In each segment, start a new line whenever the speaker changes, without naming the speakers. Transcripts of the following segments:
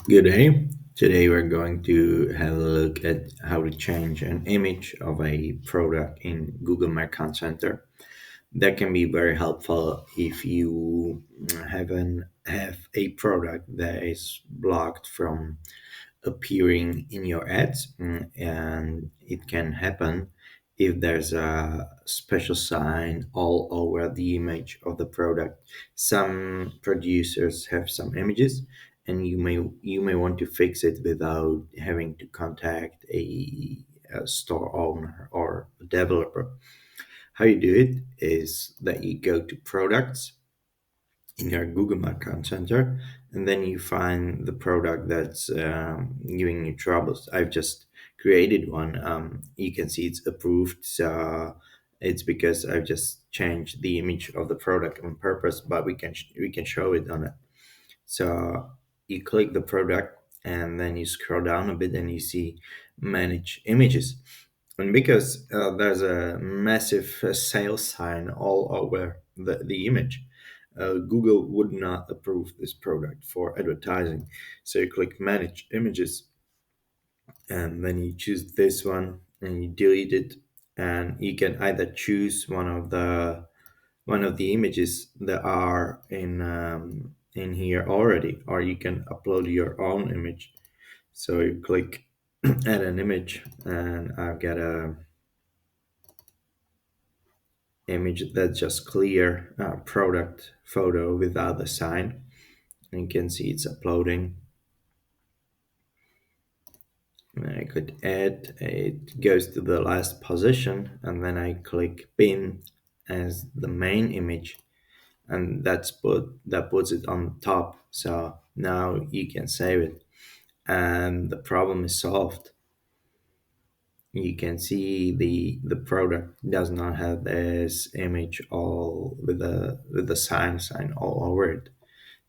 Good day. Today we're going to have a look at how to change an image of a product in Google My Account Center. That can be very helpful if you have a product that is blocked from appearing in your ads, and it can happen if there's a special sign all over the image of the product. Some producers have some images, and you may want to fix it without having to contact a store owner or a developer. How you do it is that you go to products in your Google Account Center, and then you find the product that's giving you troubles. I've just created one. You can see it's approved, so it's because I've just changed the image of the product on purpose, but we can show it on it. So you click the product, and then you scroll down a bit, and you see manage images. And because there's a massive sales sign all over the image, Google would not approve this product for advertising. So you click Manage Images, and then you choose this one, and you delete it. And you can either choose one of the images that are in here already, or you can upload your own image. So you click Add an image, and I've got a image that's just clear product photo without the sign. And you can see it's uploading. And I could add, it goes to the last position, and then I click pin as the main image, and that puts it on top. So now you can save it, and the problem is solved. You can see the product does not have this image all with the sign all over it.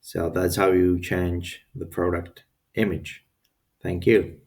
So that's how you change the product image. Thank you.